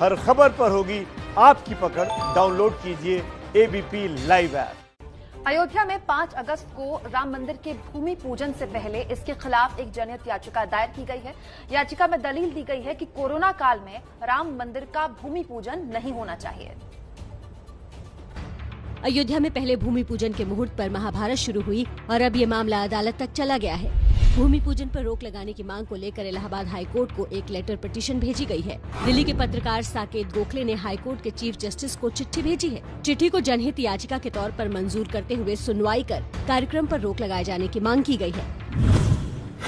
हर खबर पर होगी आपकी पकड़। डाउनलोड कीजिए एबीपी लाइव ऐप। अयोध्या में 5 अगस्त को राम मंदिर के भूमि पूजन से पहले इसके खिलाफ एक जनहित याचिका दायर की गई है। याचिका में दलील दी गई है कि कोरोना काल में राम मंदिर का भूमि पूजन नहीं होना चाहिए। अयोध्या में पहले भूमि पूजन के मुहूर्त पर महाभारत शुरू हुई और अब ये मामला अदालत तक चला गया है। भूमि पूजन पर रोक लगाने की मांग को लेकर इलाहाबाद हाईकोर्ट को एक लेटर पिटीशन भेजी गई है। दिल्ली के पत्रकार साकेत गोखले ने हाईकोर्ट के चीफ जस्टिस को चिट्ठी भेजी है। चिट्ठी को जनहित याचिका के तौर पर मंजूर करते हुए सुनवाई कर कार्यक्रम पर रोक लगाए जाने की मांग की गई है।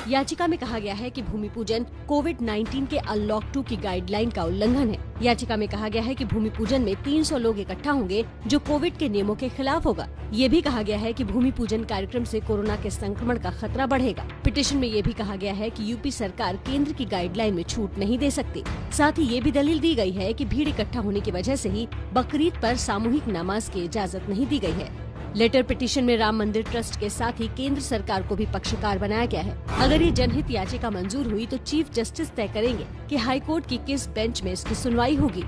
याचिका में कहा गया है कि भूमि पूजन कोविड-19 के अनलॉक 2 की गाइडलाइन का उल्लंघन है। याचिका में कहा गया है कि भूमि पूजन में 300 लोग इकट्ठा होंगे जो कोविड के नियमों के खिलाफ होगा। ये भी कहा गया है कि भूमि पूजन कार्यक्रम से कोरोना के संक्रमण का खतरा बढ़ेगा। पिटीशन में ये भी कहा गया है कि यूपी सरकार केंद्र की गाइडलाइन में छूट नहीं दे सकती। साथ ही ये भी दलील दी गई है कि भीड़ इकट्ठा होने की वजह से ही बकरीद पर सामूहिक नमाज की इजाजत नहीं दी गई है। लेटर पिटीशन में राम मंदिर ट्रस्ट के साथ ही केंद्र सरकार को भी पक्षकार बनाया गया है। अगर ये जनहित याचिका मंजूर हुई तो चीफ जस्टिस तय करेंगे कि हाईकोर्ट की किस बेंच में इसकी सुनवाई होगी।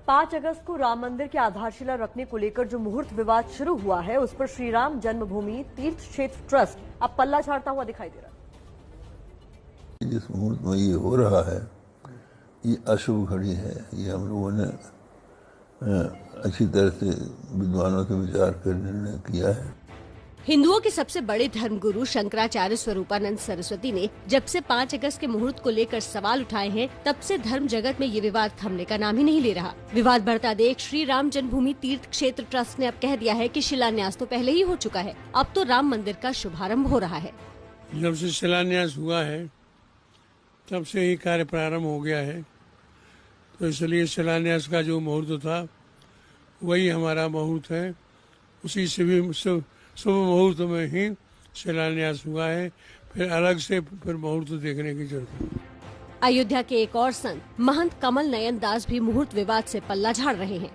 5 अगस्त को राम मंदिर की आधारशिला रखने को लेकर जो मुहूर्त विवाद शुरू हुआ है, उस पर श्री राम जन्मभूमि तीर्थ क्षेत्र ट्रस्ट अब पल्ला झाड़ता हुआ दिखाई दे रहा है। जिस मुहूर्त में ये हो रहा है, ये अशुभ घड़ी है। ये हम लोगों ने अच्छी तरह से विद्वानों से विचार कर निर्णय किया है। हिंदुओं के सबसे बड़े धर्मगुरु शंकराचार्य स्वरूपानंद सरस्वती ने जब से 5 अगस्त के मुहूर्त को लेकर सवाल उठाए हैं, तब से धर्म जगत में ये विवाद थमने का नाम ही नहीं ले रहा। विवाद बढ़ता देख श्री राम जन्मभूमि तीर्थ क्षेत्र ट्रस्ट ने अब कह दिया है कि शिलान्यास तो पहले ही हो चुका है, अब तो राम मंदिर का शुभारंभ हो रहा है। जब से शिलान्यास हुआ है तब से ही कार्य प्रारंभ हो गया है, तो इसलिए शिलान्यास का जो मुहूर्त था वही हमारा मुहूर्त है। उसी से भी शुभ मुहूर्त में ही शिलान्यास हुआ है। फिर अलग से फिर मुहूर्त देखने की जरूरत है। अयोध्या के एक और संत महंत कमल नयन दास भी मुहूर्त विवाद से पल्ला झाड़ रहे हैं।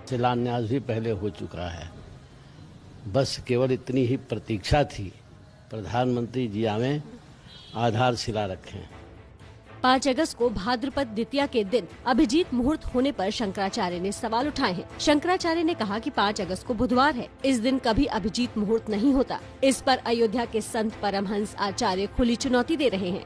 शिलान्यास भी पहले हो चुका है, बस केवल इतनी ही प्रतीक्षा थी प्रधानमंत्री जी आवे आधारशिला रखें। 5 अगस्त को भाद्रपद द्वितीया के दिन अभिजीत मुहूर्त होने पर शंकराचार्य ने सवाल उठाए हैं। शंकराचार्य ने कहा कि 5 अगस्त को बुधवार है, इस दिन कभी अभिजीत मुहूर्त नहीं होता। इस पर अयोध्या के संत परमहंस आचार्य खुली चुनौती दे रहे हैं।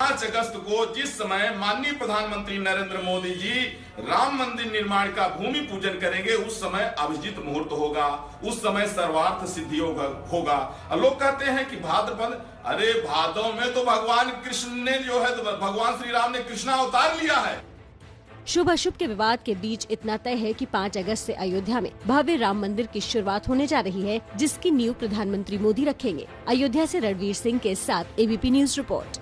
5 अगस्त को जिस समय माननीय प्रधानमंत्री नरेंद्र मोदी जी राम मंदिर निर्माण का भूमि पूजन करेंगे, उस समय अभिजीत मुहूर्त होगा, उस समय सर्वार्थ सिद्धि होगा। लोग कहते हैं कि भाद्रपद, अरे भादव में तो भगवान कृष्ण ने जो है, भगवान श्री राम ने कृष्णा अवतार लिया है। शुभ अशुभ के विवाद के बीच इतना तय है कि 5 अगस्त से अयोध्या में भव्य राम मंदिर की शुरुआत होने जा रही है, जिसकी नींव प्रधानमंत्री मोदी रखेंगे। अयोध्या से रणवीर सिंह के साथ एबीपी न्यूज रिपोर्ट।